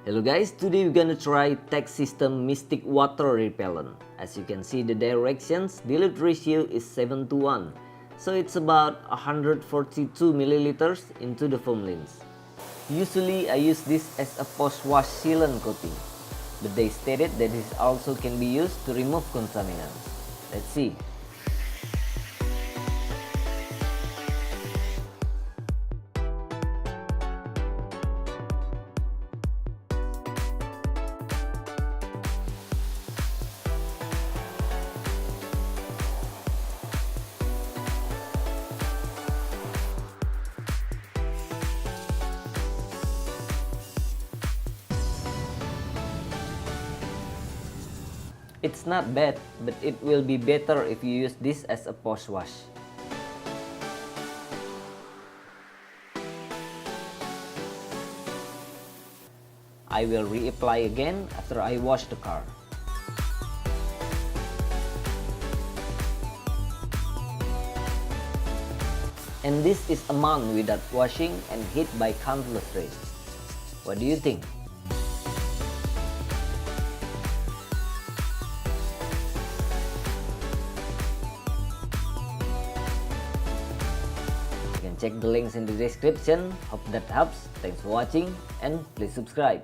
Hello guys, today we're gonna try TACsystem Mystic Water Repellent. As you can see the directions, dilute ratio is 7:1. So it's about 142 milliliters into the foam lens. Usually I use this as a post-wash sealant coating, but they stated that this also can be used to remove contaminants. Let's see. It's not bad, but it will be better if you use this as a post-wash. I will reapply again after I wash the car. And this is amount without washing and hit by countless rays. What do you think? You can check the links in the description. Hope that helps. Thanks for watching and please subscribe.